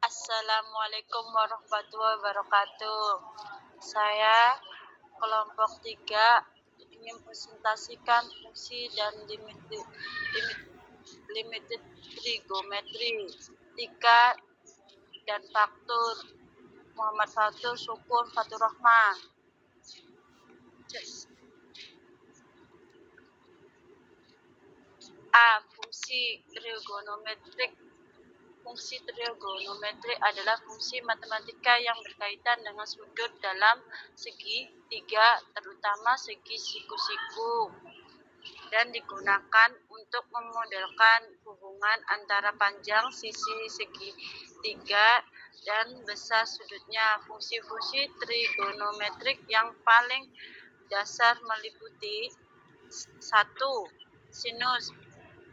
Assalamualaikum warahmatullahi wabarakatuh. Saya kelompok 3 ingin presentasikan fungsi dan limited trigonometri, tika dan faktor. Muhammad Fatur Syukur Fatur Rahman. A. Fungsi trigonometrik. Fungsi trigonometri adalah fungsi matematika yang berkaitan dengan sudut dalam segitiga, terutama segi siku-siku, dan digunakan untuk memodelkan hubungan antara panjang sisi segitiga dan besar sudutnya. Fungsi-fungsi trigonometrik yang paling dasar meliputi 1. Sinus.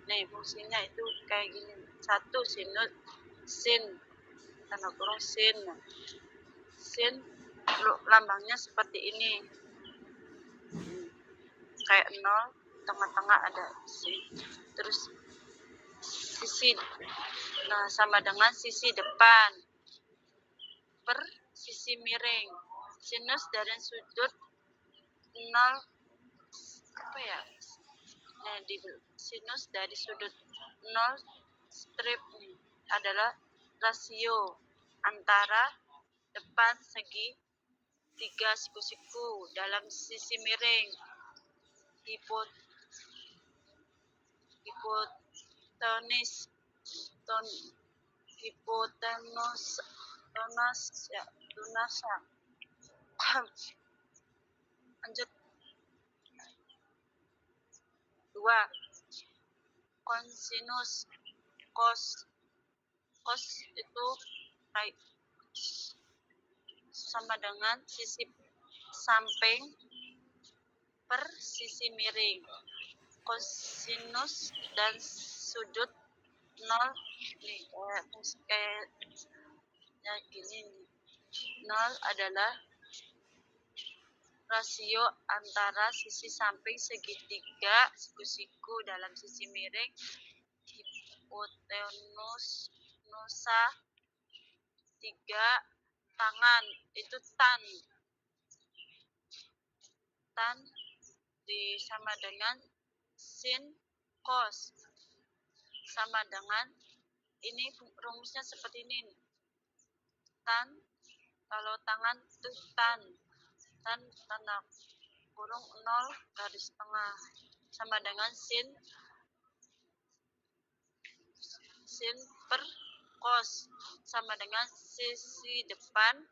Nih, fungsinya itu kayak gini. 1. Sinus, sin, tanda kurung sin. Sin lambangnya seperti ini. Kayak 0, tengah-tengah ada sin. Terus sisi, nah sama dengan sisi depan per sisi miring. Sinus dari sudut 0, apa ya? Nah, di sinus dari sudut 0 strip adalah rasio antara depan segi tiga siku-siku dalam sisi miring. Hipotenus ya, tunasa. Lanjut. 2. Kosinus. Kos itu sama dengan sisi samping per sisi miring. Kosinus dan sudut 0 nih, kayak ya gini nih. 0 adalah rasio antara sisi samping segitiga siku-siku dalam sisi miring. Hipotenus nusa 3. Tangan itu tan sama dengan sin cos, sama dengan ini rumusnya seperti ini. Tan, kalau tangan itu tan tanda kurung 0 garis tengah, sama dengan sin per cos, sama dengan sisi depan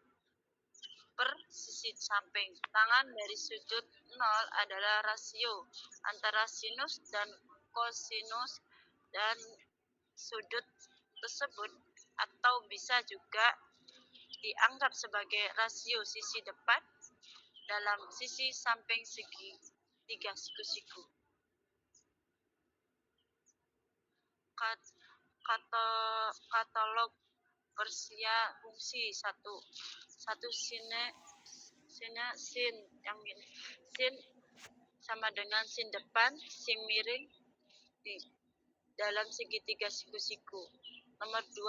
per sisi samping. Tangan dari sudut 0 adalah rasio antara sinus dan kosinus dan sudut tersebut, atau bisa juga dianggap sebagai rasio sisi depan dalam sisi samping segi tiga siku-siku. Katalog Persia fungsi 1 sin yang ini. Sin sama dengan sin depan, sin miring di dalam segitiga siku-siku. Nomor 2,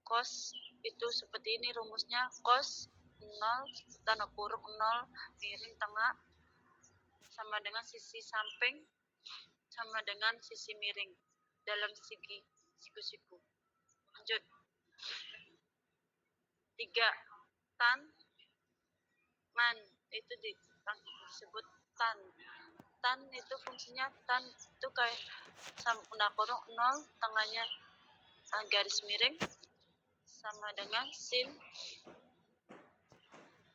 cos itu seperti ini rumusnya. Cos 0 tanda kurung 0 miring tengah sama dengan sisi samping sama dengan sisi miring dalam segi siku-siku. Lanjut. 3. Man itu disebut tan itu fungsinya. Tan itu kayak tanda kurung 0 tengahnya garis miring sama dengan sin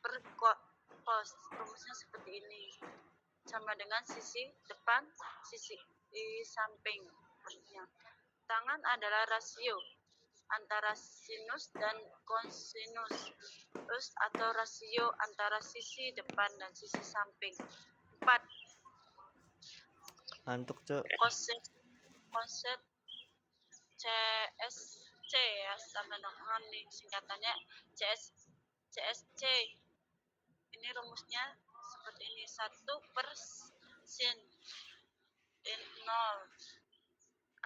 per cos, rumusnya seperti ini, sama dengan sisi depan sisi samping. Tangan adalah rasio antara sinus dan kosinus, atau rasio antara sisi depan dan sisi samping. 4. Ngantuk, Cok. Koset CSC ya, sama dengan nih singkatannya CSC. Ini rumusnya seperti ini. 1 per sin 0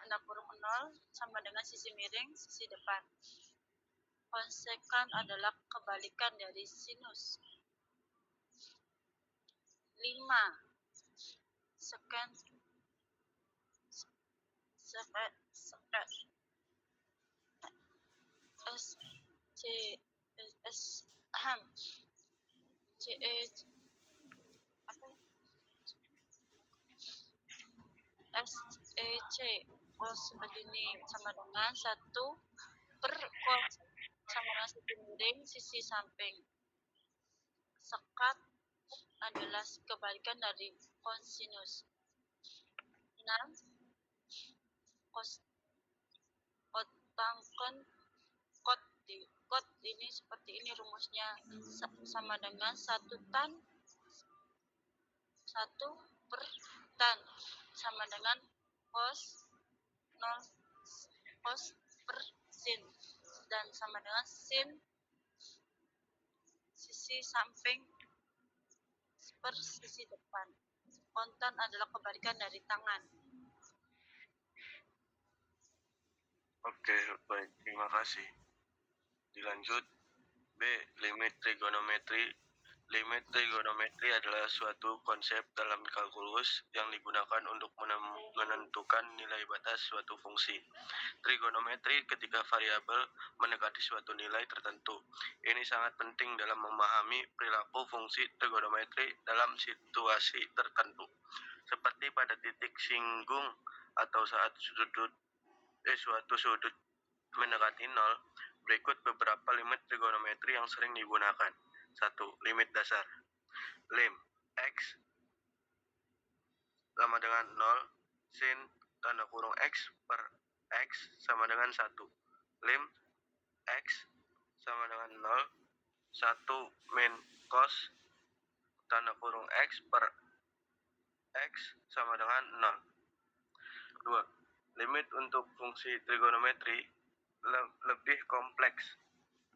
tanda kurung 0 sama dengan sisi miring sisi depan. Konsekan adalah kebalikan dari sinus. 5. Seken S C S C E apa S E C cos seperti ini sama dengan 1 per cos sama dengan sisi miring sisi samping. Sekat adalah kebalikan dari kosinus. 6. Cos otangkan kot ini seperti ini rumusnya sama dengan 1 tan 1 per tan sama dengan cos 0 cos per sin dan sama dengan sin sisi samping per sisi depan. Kontan adalah kebalikan dari tangan. Oke, baik, terima kasih. Dilanjut. B. Limit trigonometri. Limit trigonometri adalah suatu konsep dalam kalkulus yang digunakan untuk menentukan nilai batas suatu fungsi trigonometri ketika variabel mendekati suatu nilai tertentu. Ini sangat penting dalam memahami perilaku fungsi trigonometri dalam situasi tertentu, seperti pada titik singgung atau saat suatu sudut mendekati 0. Berikut beberapa limit trigonometri yang sering digunakan. 1. Limit dasar. Lim X sama dengan 0 sin tanda kurung X per X sama dengan 1. Lim X sama dengan 0 1 min cos tanda kurung X per X sama dengan 0. 2. Limit untuk fungsi trigonometri lebih kompleks.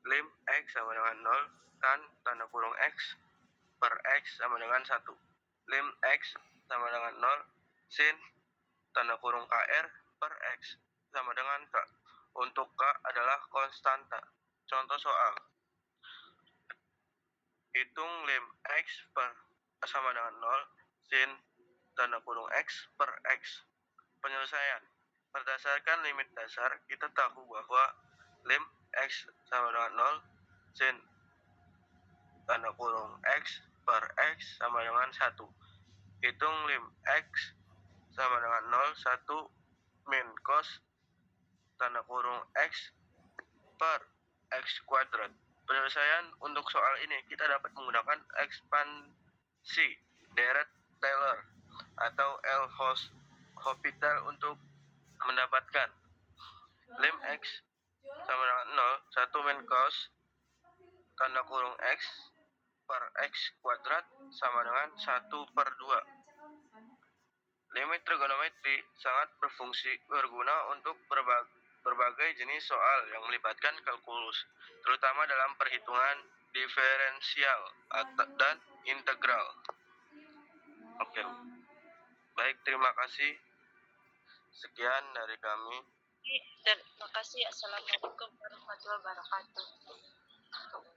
Lim X sama dengan 0 tan tanda kurung X per X sama dengan 1. Lim X sama dengan 0 sin tanda kurung KR per X sama dengan K. Untuk K adalah konstanta. Contoh soal. Hitung lim X per sama dengan 0 sin tanda kurung X per X. Penyelesaian. Berdasarkan limit dasar, kita tahu bahwa lim X sama dengan 0 sin tanda kurung X per X sama dengan 1. Hitung lim X sama dengan 0 1 min cos tanda kurung X per X kuadrat. Penyelesaian untuk soal ini kita dapat menggunakan ekspansi Dirac-Taylor atau L'Hopital untuk mendapatkan lim X sama dengan 0 1 min cos tanda kurung X per X kuadrat sama dengan 1 per 2. Limit trigonometri sangat berguna untuk berbagai jenis soal yang melibatkan kalkulus, terutama dalam perhitungan diferensial dan integral. Oke. Baik, terima kasih. Sekian dari kami. Terima kasih. Assalamualaikum warahmatullahi wabarakatuh.